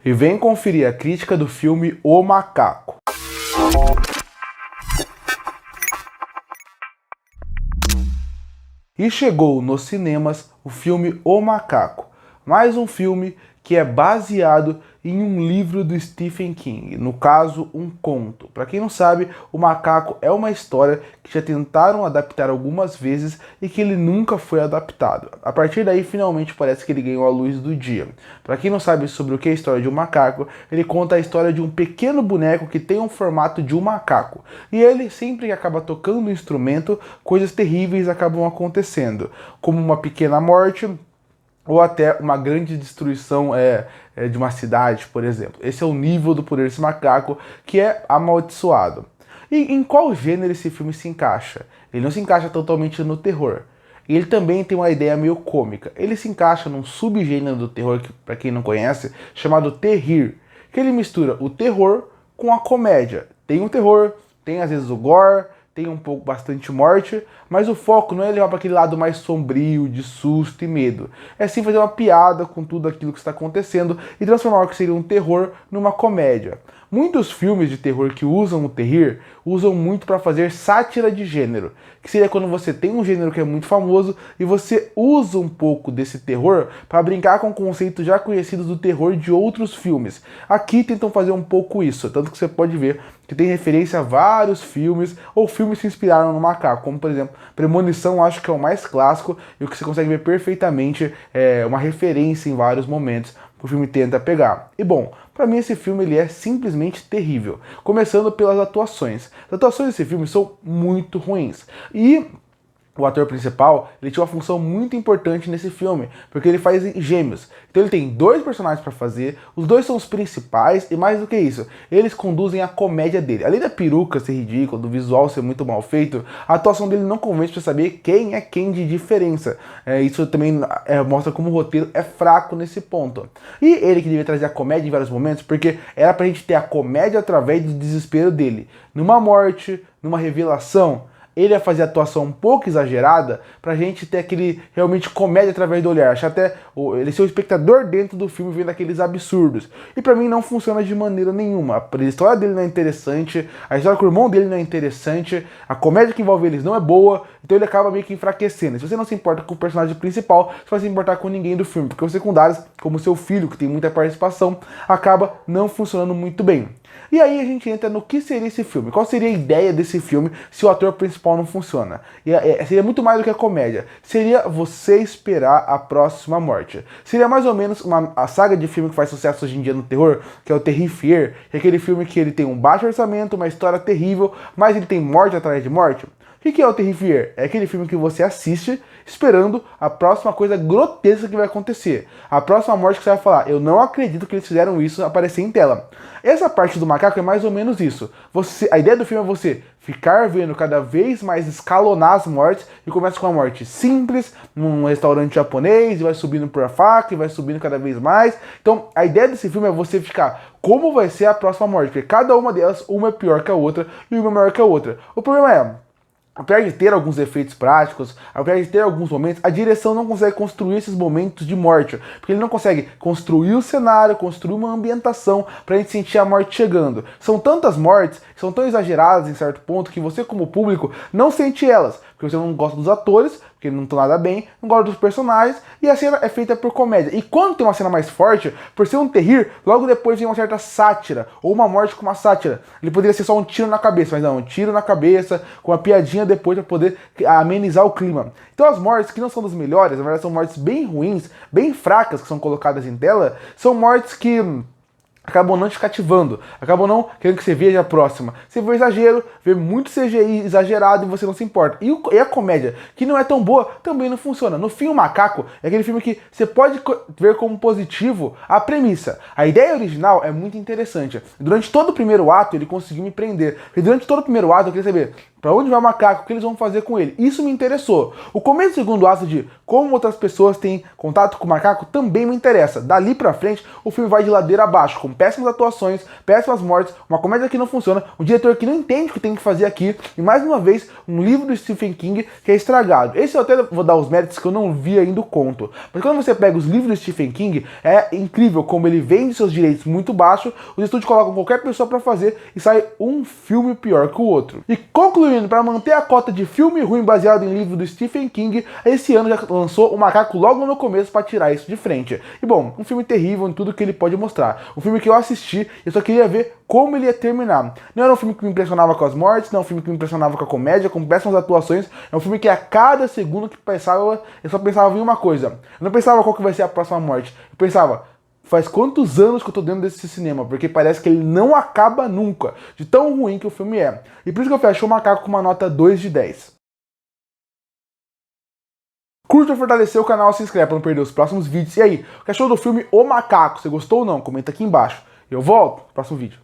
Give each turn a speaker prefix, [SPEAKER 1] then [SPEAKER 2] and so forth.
[SPEAKER 1] E vem conferir a crítica do filme O Macaco. E chegou nos cinemas o filme O Macaco, mais um filme que é baseado em um livro do Stephen King, no caso, um conto. Para quem não sabe, O Macaco é uma história que já tentaram adaptar algumas vezes e que ele nunca foi adaptado. A partir daí, finalmente parece que ele ganhou a luz do dia. Para quem não sabe sobre o que é a história de um macaco, ele conta a história de um pequeno boneco que tem um formato de um macaco. E ele, sempre que acaba tocando o instrumento, coisas terríveis acabam acontecendo, como uma pequena morte, ou até uma grande destruição de uma cidade, por exemplo. Esse é o nível do poder desse macaco, que é amaldiçoado. E em qual gênero esse filme se encaixa? Ele não se encaixa totalmente no terror. E ele também tem uma ideia meio cômica. Ele se encaixa num subgênero do terror, que, para quem não conhece, chamado terrir, que ele mistura o terror com a comédia. Tem o terror, tem às vezes o gore, tem um pouco bastante morte, mas o foco não é levar para aquele lado mais sombrio, de susto e medo. É sim fazer uma piada com tudo aquilo que está acontecendo e transformar o que seria um terror numa comédia. Muitos filmes de terror que usam o terrir usam muito para fazer sátira de gênero, que seria quando você tem um gênero que é muito famoso e você usa um pouco desse terror para brincar com conceitos já conhecidos do terror de outros filmes. Aqui tentam fazer um pouco isso, tanto que você pode ver que tem referência a vários filmes ou filmes que se inspiraram no macaco, como por exemplo Premonição, acho que é o mais clássico e o que você consegue ver perfeitamente uma referência em vários momentos que o filme tenta pegar. E bom, para mim esse filme ele é simplesmente terrível, começando pelas atuações. As atuações desse filme são muito ruins e o ator principal, ele tinha uma função muito importante nesse filme, porque ele faz gêmeos. Então ele tem dois personagens para fazer, os dois são os principais, e mais do que isso, eles conduzem a comédia dele. Além da peruca ser ridícula, do visual ser muito mal feito, a atuação dele não convence para saber quem é quem de diferença. Isso também mostra como o roteiro é fraco nesse ponto. E ele que devia trazer a comédia em vários momentos, porque era pra gente ter a comédia através do desespero dele. Numa morte, numa revelação, ele ia fazer a atuação um pouco exagerada pra gente ter aquele realmente comédia através do olhar. Achar até ele ser o espectador dentro do filme vendo aqueles absurdos. E pra mim não funciona de maneira nenhuma. A história dele não é interessante, a história com o irmão dele não é interessante, a comédia que envolve eles não é boa, então ele acaba meio que enfraquecendo. Se você não se importa com o personagem principal, você vai se importar com ninguém do filme, porque os secundários, como seu filho, que tem muita participação, acaba não funcionando muito bem. E aí a gente entra no que seria esse filme. Qual seria a ideia desse filme se o ator principal não funciona? Seria muito mais do que a comédia. Seria você esperar a próxima morte. Seria mais ou menos a saga de filme que faz sucesso hoje em dia no terror, que é o Terrifier, que é aquele filme que ele tem um baixo orçamento, uma história terrível, mas ele tem morte atrás de morte. O que é o Terrifier? É aquele filme que você assiste esperando a próxima coisa grotesca que vai acontecer. A próxima morte que você vai falar, eu não acredito que eles fizeram isso aparecer em tela. Essa parte do macaco é mais ou menos isso. A ideia do filme é você ficar vendo cada vez mais escalonar as mortes e começa com uma morte simples, num restaurante japonês, e vai subindo por a faca, e vai subindo cada vez mais. Então, a ideia desse filme é você ficar como vai ser a próxima morte, porque cada uma delas, uma é pior que a outra e uma é maior que a outra. O problema é, apesar de ter alguns efeitos práticos, apesar de ter alguns momentos, a direção não consegue construir esses momentos de morte, porque ele não consegue construir o cenário, construir uma ambientação pra gente sentir a morte chegando. São tantas mortes, são tão exageradas em certo ponto, que você como público não sente elas, porque você não gosta dos atores, porque não estão nada bem, não gosta dos personagens, e a cena é feita por comédia. E quando tem uma cena mais forte, por ser um terrir, logo depois vem uma certa sátira, ou uma morte com uma sátira. Ele poderia ser só um tiro na cabeça, mas não, um tiro na cabeça, com uma piadinha depois para poder amenizar o clima. Então as mortes que não são das melhores, na verdade são mortes bem ruins, bem fracas que são colocadas em tela, são mortes que acabam não te cativando, acabam não querendo que você veja a próxima. Você vê o exagero, vê muito CGI exagerado e você não se importa. E a comédia, que não é tão boa, também não funciona. No fim, o Macaco é aquele filme que você pode ver como positivo a premissa. A ideia original é muito interessante. Durante todo o primeiro ato, ele conseguiu me prender. E durante todo o primeiro ato, eu queria saber pra onde vai o macaco, o que eles vão fazer com ele. Isso me interessou. O começo do segundo ato de como outras pessoas têm contato com o macaco também me interessa. Dali pra frente, o filme vai de ladeira abaixo, com péssimas atuações, péssimas mortes, uma comédia que não funciona, um diretor que não entende o que tem que fazer aqui, e mais uma vez, um livro do Stephen King que é estragado. Esse eu até vou dar os méritos que eu não vi ainda o conto. Mas quando você pega os livros do Stephen King, é incrível como ele vende seus direitos muito baixo, os estúdios colocam qualquer pessoa pra fazer e sai um filme pior que o outro. E concluindo, para manter a cota de filme ruim baseado em livro do Stephen King, esse ano já lançou o Macaco logo no começo para tirar isso de frente. E bom, um filme terrível em tudo que ele pode mostrar. Um filme que eu assisti, eu só queria ver como ele ia terminar. Não era um filme que me impressionava com as mortes, não era um filme que me impressionava com a comédia, com péssimas atuações. É um filme que a cada segundo que passava, eu só pensava em uma coisa. Eu não pensava qual que vai ser a próxima morte. Eu pensava, faz quantos anos que eu tô dentro desse cinema? Porque parece que ele não acaba nunca, de tão ruim que o filme é. E por isso que eu fecho o Macaco com uma nota 2 de 10. Curta, fortalecer o canal, se inscreve para não perder os próximos vídeos. E aí, o que achou do filme O Macaco? Você gostou ou não? Comenta aqui embaixo. Eu volto no próximo vídeo.